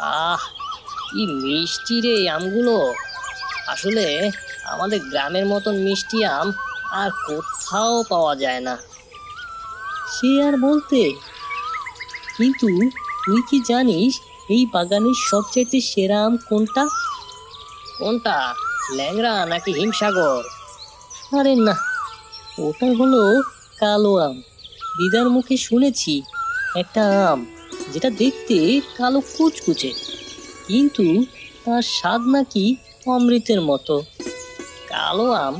আহ, কি মিষ্টি রে এই আমগুলো! আসলে আমাদের গ্রামের মতন মিষ্টি আম আর কোথাও পাওয়া যায় না। সে আর বলতে, কিন্তু তুই কি জানিস এই বাগানের সবচাইতে সেরা আম কোনটা? কোনটা, ল্যাংড়া নাকি হিমসাগর? আরে না, ওটা হলো কালো আম। দিদার মুখে শুনেছি একটা আম যেটা দেখতে কালো কুচকুচে, কিন্তু তার স্বাদ নাকি অমৃতের মতো। কালো আম?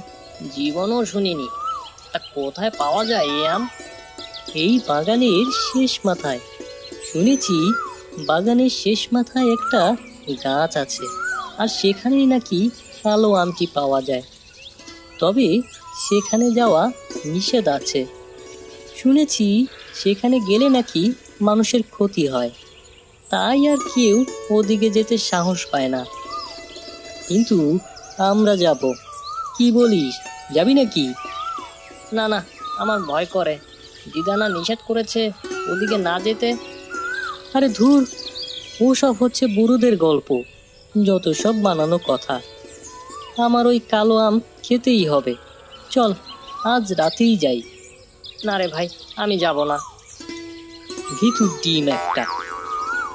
জীবনও শুনিনি। তা কোথায় পাওয়া যায় এই আম? এই বাগানের শেষ মাথায়। শুনেছি বাগানের শেষ মাথায় একটা গাছ আছে, আর সেখানেই নাকি কালো আমটি পাওয়া যায়। তবে সেখানে যাওয়া নিষেধ আছে। শুনেছি সেখানে গেলে নাকি মানুষের ক্ষতি হয়, তাই আর কেউ ওদিকে যেতে সাহস পায় না। কিন্তু আমরা যাব, কি বলিস, যাবি নাকি? না না, আমার ভয় করে। দিদানা নিষেধ করেছে ওদিকে না যেতে। আরে ধুর, ওসব হচ্ছে বুড়োদের গল্প, যত সব বানানো কথা। আমার ওই কালো আম খেতেই হবে। চল, আজ রাতেই যাই। না রে ভাই, আমি যাব না। ভিতুর ডিম একটা।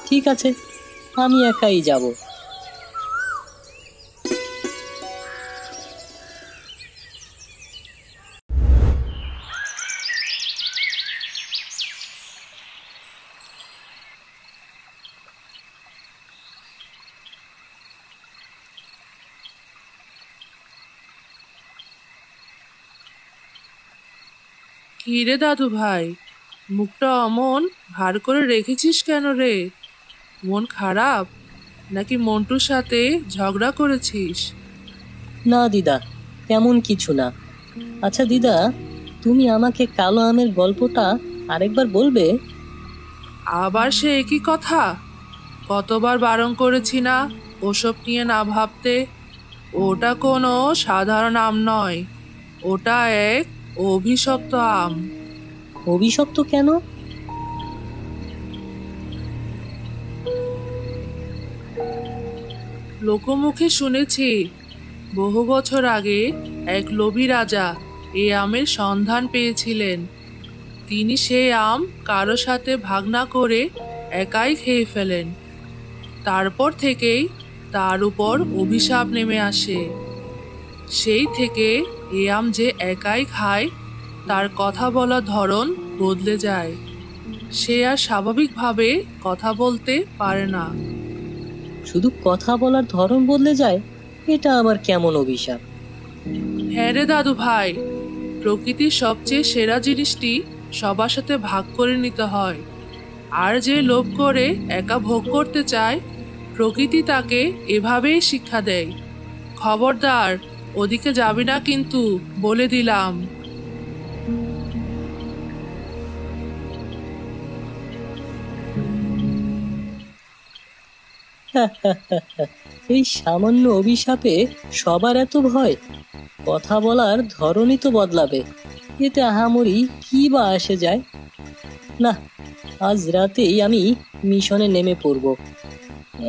ঠিক আছে, আমি একাই যাব। কি রে দাদু ভাই, মুখটা অমন ভার করে রেখেছিস কেন রে? মন খারাপ নাকি মন্টুর সাথে ঝগড়া করেছিস? না দিদা, তেমন কিছু না। আচ্ছা দিদা, তুমি আমাকে কালো আমের গল্পটা আরেকবার বলবে? আবার সে একই কথা? কতবার বারণ করেছি না ওসব নিয়ে না ভাবতে? ওটা কোনো সাধারণ আম নয়, ওটা এক অভিশপ্ত আম। অভিশপ্ত কেন? লোকমুখে শুনেছি বহু বছর আগে এক লোভী রাজা এই আমের সন্ধান পেয়েছিলেন। তিনি সেই আম কারো সাথে ভাগ না করে একাই খেয়ে ফেলেন। তারপর থেকেই তার উপর অভিশাপ নেমে আসে। সেই থেকে এই আম যে একাই খায়, তার কথা বলার ধরন বদলে যায়। সে আর স্বাভাবিকভাবে কথা বলতে পারে না। শুধু কথা বলার ধরন বদলে যায়? এটা আবার কেমন অভিশাপ? হ্যাঁ রে দাদু ভাই, প্রকৃতির সবচেয়ে সেরা জিনিসটি সবার সাথে ভাগ করে নিতে হয়। আর যে লোভ করে একা ভোগ করতে চায়, প্রকৃতি তাকে এভাবেই শিক্ষা দেয়। খবরদার, ওদিকে যাবি না কিন্তু, বলে দিলাম। এই সামান্য অভিশাপে সবার এত ভয়? কথা বলার ধরনই তো বদলাবে, এতে আহামরি কি বা আসে যায়? না, আজ রাতেই আমি মিশনে নেমে পড়ব।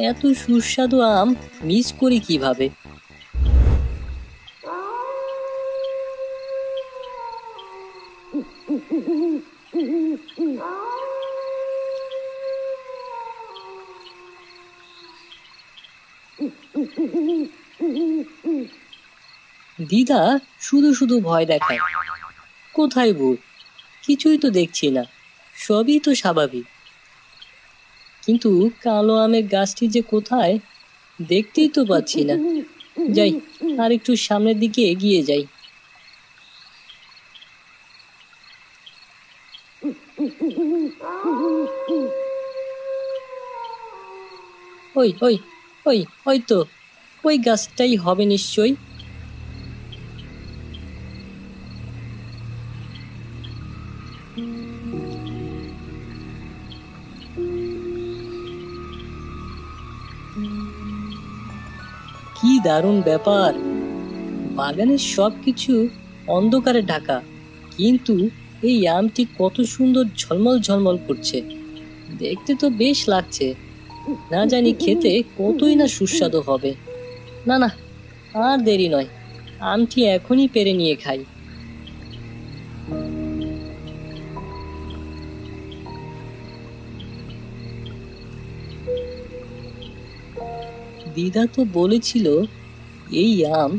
এত সুস্বাদু আম মিস করি কিভাবে? দিদা শুধু শুধু ভয় দেখায়। কোথায় ভূত? কিছুই তো দেখছি না, সবই তো স্বাভাবিক। কিন্তু কালো আমের গাছটি যে কোথায়, দেখতেই তো পাচ্ছি না। যাই, আর একটু সামনের দিকে এগিয়ে যাই। ওই ওই ওই ওই তো, ওই গাছটাই হবে নিশ্চয়ই। কি দারুণ ব্যাপার! বাগানের সবকিছু অন্ধকারে ঢাকা, কিন্তু এই আমটি কত সুন্দর ঝলমল ঝলমল করছে। দেখতে তো বেশ লাগছে। না জানি খেতে কতই না সুস্বাদু হবে। না না, আর দেরি নয়, আমটি এখনই পেরে নিয়ে খাই। দিদা তো বলেছিল এই আম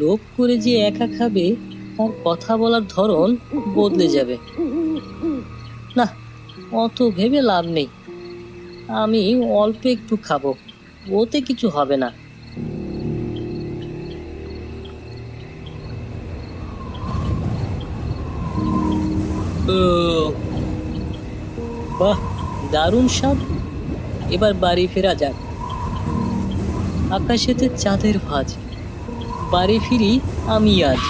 লোভ করে যে একা খাবে তার কথা বলার ধরন বদলে যাবে। না, অত ভেবে লাভ নেই, আমি অল্প একটু খাবো, ওতে কিছু হবে না। বাহ, দারুণ স্বাদ। এবার বাড়ি ফেরা যাক। আকাশেতে চাঁদের ভাঁজ, বাড়ি ফিরি আমি আজ।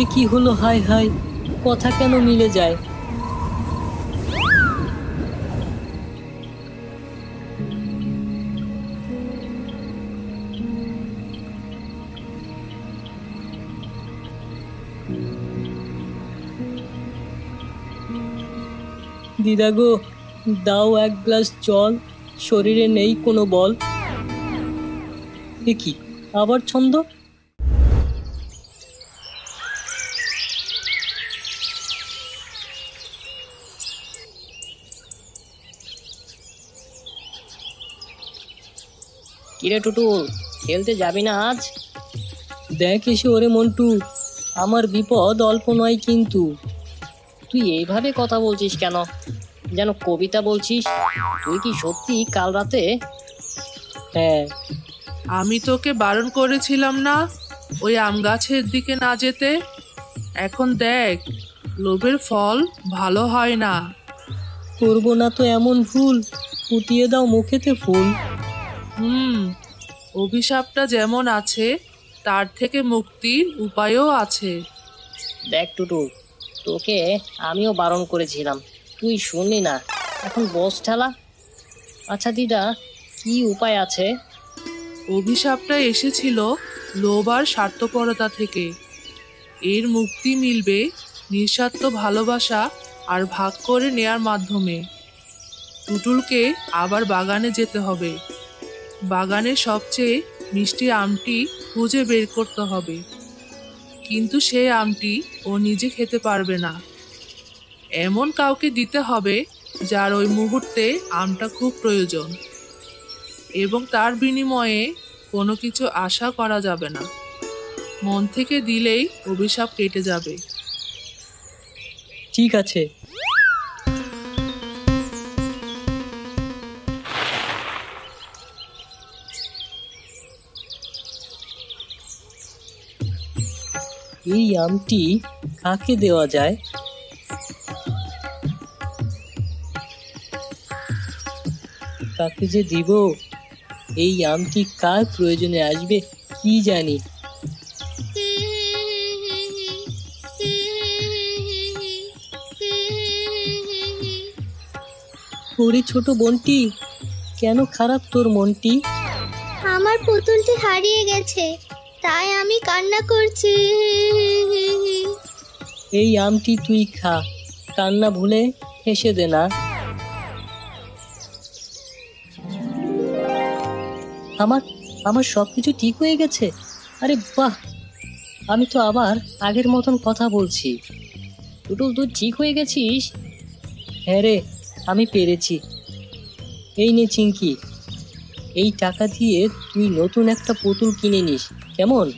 এ কি হলো, হায় হায়, কথা কেন মিলে যায়? দিদা গো, দাও এক গ্লাস জল, শরীরে নেই কোনো বল। এ কি আবার ছন্দ? কিরে টুটুল, খেলতে যাবি না আজ? দেখ এসে ওরে মন্টু, আমার বিপদ অল্প নয় কিন্তু। তুই এইভাবে কথা বলছিস কেন, যেন কবিতা বলছিস? তুই কি সত্যি কাল রাতে? হ্যাঁ, আমি তোকে বারণ করেছিলাম না ওই আম গাছের দিকে না যেতে? এখন দেখ, লোভের ফল ভালো হয় না। করবো না তো এমন ভুল, ফুটিয়ে দাও মুখেতে ফুল। অভিশাপটা যেমন আছে তার থেকে মুক্তির উপায়ও আছে। দেখ টুটুল, তোকে আমিও বারণ করেছিলাম, তুই শুনলি না, এখন বস ঠেলা। আচ্ছা দিদা, কি উপায় আছে? অভিশাপটা এসেছিল লোভ আর স্বার্থপরতা থেকে। এর মুক্তি মিলবে নিঃস্বার্থ ভালোবাসা আর ভাগ করে নেয়ার মাধ্যমে। টুটুলকে আবার বাগানে যেতে হবে। বাগানের সবচেয়ে মিষ্টি আমটি খুঁজে বের করতে হবে, কিন্তু সেই আমটি ও নিজে খেতে পারবে না। এমন কাউকে দিতে হবে যার ওই মুহূর্তে আমটা খুব প্রয়োজন, এবং তার বিনিময়ে কোনো কিছু আশা করা যাবে না। মন থেকে দিলেই অভিশাপ কেটে যাবে। ঠিক আছে। এই আমটি কাকে দেওয়া যায়? কাকে যে দিব? এই আমটি কার প্রয়োজনে আসবে কি জানি। ওরে ছোট বোনটি, কেন খারাপ তোর মনটি? আমার পুতুলটি হারিয়ে গেছে, তাই আমি কান্না করছি। এই আমটি তুই খা, কান্না ভুলে হেসে দে না। আমার আমার সবকিছু ঠিক হয়ে গেছে। আরে বাহ, আমি তো আবার আগের মতন কথা বলছি। টুটুল, তুই ঠিক হয়ে গেছিস? হ্যাঁ রে, আমি পেরেছি। এই নে চিঙ্কি, এই টাকা দিয়ে তুই নতুন একটা পুতুল কিনে নিস, কেমন?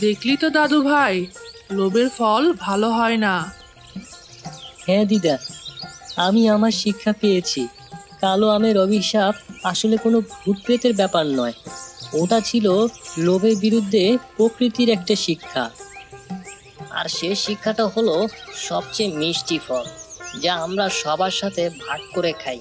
দেখলি তো দাদু ভাই, লোভের ফল ভালো হয় না। হ্যাঁ দিদা, আমি আমার শিক্ষা পেয়েছি। কালো আমের অভিশাপ আসলে কোনো ভূত প্রেতের ব্যাপার নয়, ওটা ছিল লোভের বিরুদ্ধে প্রকৃতির একটা শিক্ষা। আর সেই শিক্ষাটা হলো সবচেয়ে মিষ্টি ফল, যা আমরা সবার সাথে ভাগ করে খাই।